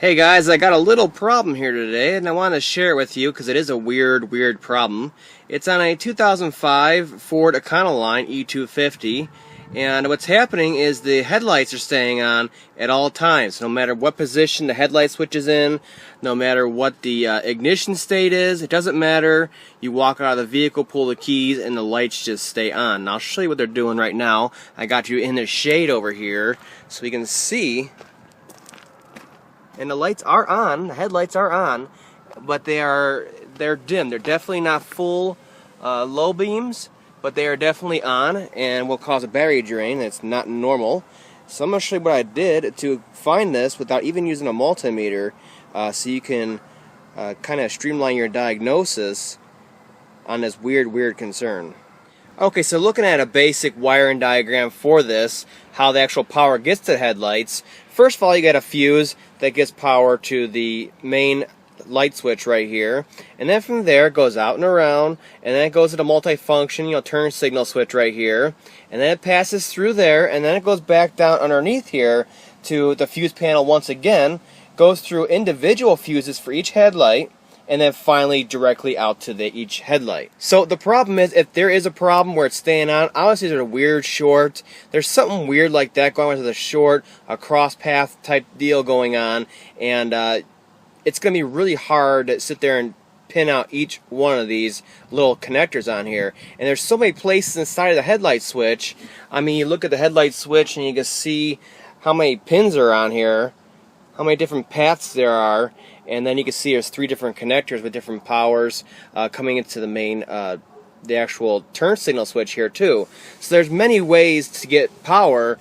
Hey guys, I got a little problem here today and I want to share it with you because it is a weird problem. It's on a 2005 Ford Econoline E250, and what's happening is the headlights are staying on at all times. No matter what position the headlight switch is in, no matter what the ignition state is, it doesn't matter. You walk out of the vehicle, pull the keys, and the lights just stay on. And I'll show you what they're doing right now. I got you in the shade over here so we can see. And the lights are on, the headlights are on, but they're dim. They're definitely not full low beams, but they are definitely on and will cause a battery drain. That's not normal. So I'm going to show you what I did to find this without even using a multimeter, so you can kind of streamline your diagnosis on this weird concern. Okay, so looking at a basic wiring diagram for this, how the actual power gets to the headlights. First of all, you got a fuse that gets power to the main light switch right here, and then from there it goes out and around, and then it goes to the multifunction, turn signal switch right here, and then it passes through there, and then it goes back down underneath here to the fuse panel once again, goes through individual fuses for each headlight, and then finally directly out to each headlight. So the problem is, if there is a problem where it's staying on, obviously there's a weird short. There's something weird like that going on to the short, a cross path type deal going on, and it's going to be really hard to sit there and pin out each one of these little connectors on here. And there's so many places inside of the headlight switch. I mean, you look at the headlight switch and you can see how many pins are on here, how many different paths there are, and then you can see there's 3 different connectors with different powers coming into the main, the actual turn signal switch here too. So there's many ways to get power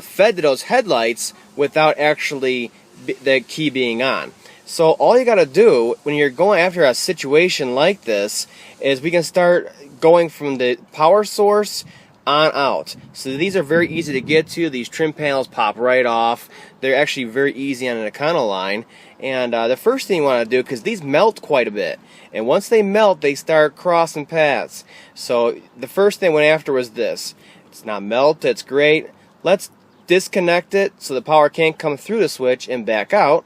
fed to those headlights without actually the key being on. So all you got to do when you're going after a situation like this is we can start going from the power source on out. So these are very easy to get to. These trim panels pop right off. They're actually very easy on an Econoline. And the first thing you want to do, because these melt quite a bit, and once they melt, they start crossing paths. So the first thing I went after was this. It's not melted, it's great. Let's disconnect it so the power can't come through the switch and back out,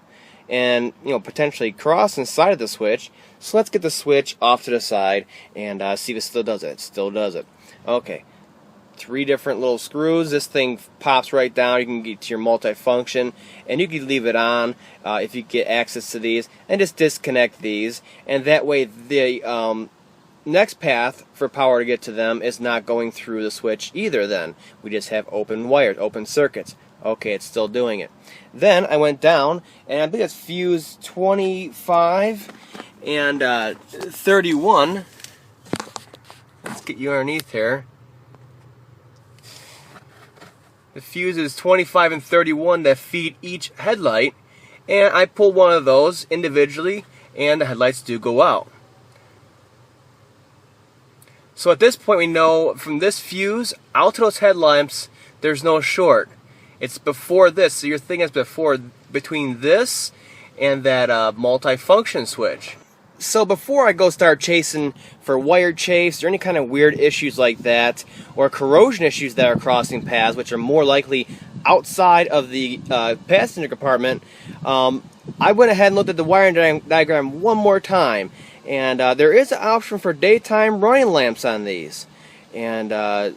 and potentially cross inside of the switch. So let's get the switch off to the side and see if it still does it. It still does it. Okay. 3 different little screws. This thing pops right down. You can get to your multifunction, and you can leave it on if you get access to these, and just disconnect these, and that way the next path for power to get to them is not going through the switch either. Then we just have open wires, open circuits. Okay, it's still doing it. Then I went down, and I think it's fuse 25 and 31. Let's get you underneath here. The fuses 25 and 31 that feed each headlight, and I pull one of those individually, and the headlights do go out. So at this point we know from this fuse out to those headlamps there's no short. It's before this, so your thing is between this and that multifunction switch. So before I go start chasing for wire chafes or any kind of weird issues like that, or corrosion issues that are crossing paths, which are more likely outside of the passenger compartment, I went ahead and looked at the wiring diagram one more time, and there is an option for daytime running lamps on these. And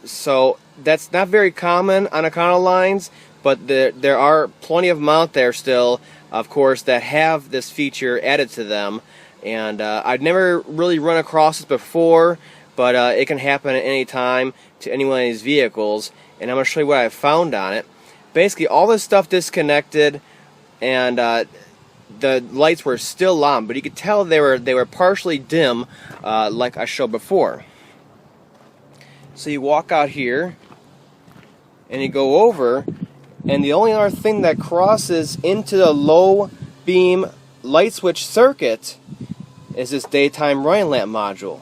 so that's not very common on Econolines, but there are plenty of them out there still, of course, that have this feature added to them. And I've never really run across this before, but it can happen at any time to any one of these vehicles, and I'm going to show you what I found on it. Basically, all this stuff disconnected, and the lights were still on, but you could tell they were partially dim, like I showed before. So you walk out here, and you go over, and the only other thing that crosses into the low beam light switch circuit is this daytime running lamp module.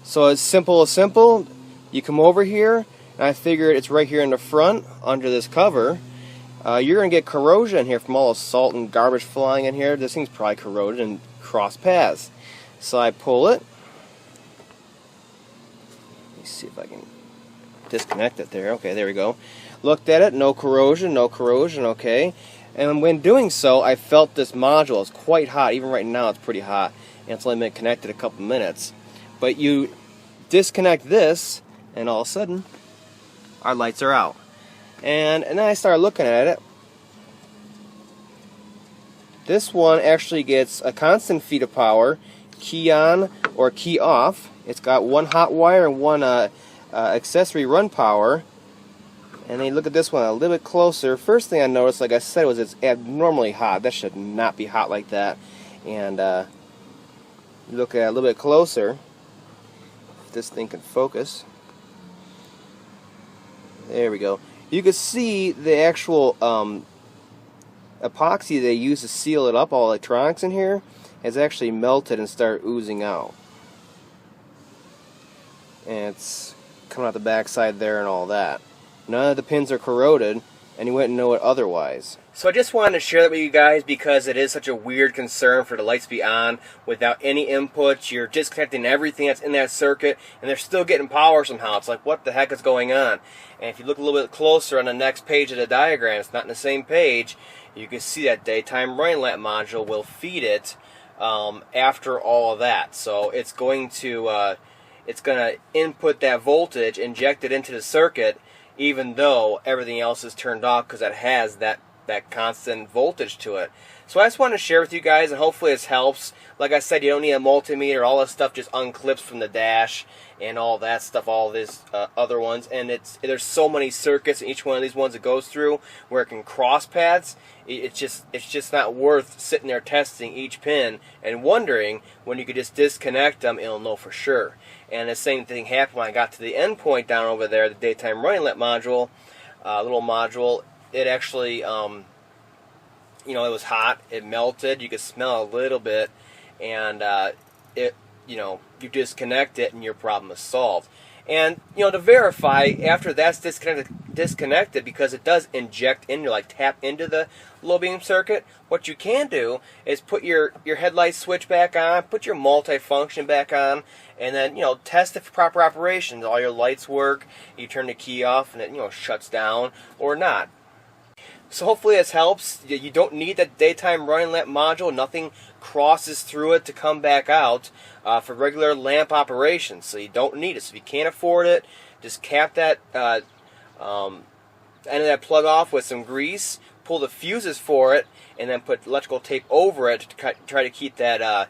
So it's simple. You come over here, and I figured it's right here in the front under this cover. You're going to get corrosion in here from all the salt and garbage flying in here. This thing's probably corroded and cross paths. So I pull it. Let me see if I can disconnect it there. Okay, there we go. Looked at it, no corrosion, okay. And when doing so, I felt this module is quite hot. Even right now, it's pretty hot, and it's only been connected a couple minutes. But you disconnect this, and all of a sudden, our lights are out. And then I started looking at it. This one actually gets a constant feed of power, key on or key off. It's got one hot wire and one accessory run power. And then you look at this one a little bit closer. First thing I noticed, like I said, was it's abnormally hot. That should not be hot like that. And you look at it a little bit closer. If this thing can focus. There we go. You can see the actual epoxy they use to seal it up, all electronics in here, has actually melted and started oozing out. And it's coming out the backside there and all that. None of the pins are corroded, and you wouldn't know it otherwise. So I just wanted to share that with you guys because it is such a weird concern for the lights to be on without any inputs. You're disconnecting everything that's in that circuit, and they're still getting power somehow. It's like, what the heck is going on? And if you look a little bit closer on the next page of the diagram, it's not in the same page, you can see that daytime running lamp module will feed it after all of that. So it's going to input that voltage, inject it into the circuit, even though everything else is turned off because it has that constant voltage to it. So I just wanted to share with you guys, and hopefully this helps. Like I said, you don't need a multimeter. All this stuff just unclips from the dash and all that stuff, all these other ones. And there's so many circuits in each one of these ones it goes through where it can cross paths. It's just not worth sitting there testing each pin and wondering when you could just disconnect them. It'll know for sure. And the same thing happened when I got to the end point down over there, the daytime running lamp module, little module. It actually, it was hot. It melted. You could smell a little bit, and you disconnect it, and your problem is solved. And to verify after that's disconnected, because it does inject in, tap into the low beam circuit. What you can do is put your headlight switch back on, put your multifunction back on, and then test it for proper operation. All your lights work. You turn the key off, and it shuts down or not. So hopefully this helps. You don't need that daytime running lamp module. Nothing crosses through it to come back out for regular lamp operations. So you don't need it. So if you can't afford it, just cap that end of that plug off with some grease, pull the fuses for it, and then put electrical tape over it to try to keep that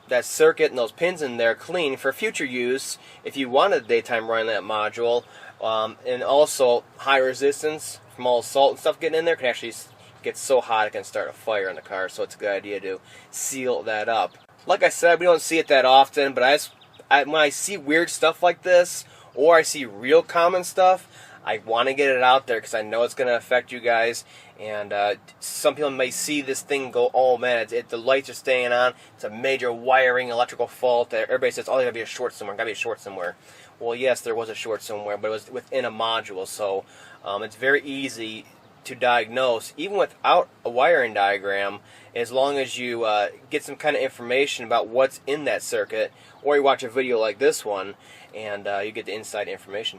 that circuit and those pins in there clean for future use if you wanted a daytime running lamp module. And also high resistance from all the salt and stuff getting in there can actually get so hot it can start a fire in the car. So it's a good idea to seal that up. Like I said, we don't see it that often, but when I see weird stuff like this, or I see real common stuff, I want to get it out there because I know it's going to affect you guys. And some people may see this thing and go, oh man, the lights are staying on. It's a major wiring electrical fault. Everybody says, oh, there's got to be a short somewhere. Got to be a short somewhere. Well, yes, there was a short somewhere, but it was within a module. So it's very easy to diagnose, even without a wiring diagram, as long as you get some kind of information about what's in that circuit, or you watch a video like this one, and you get the inside information.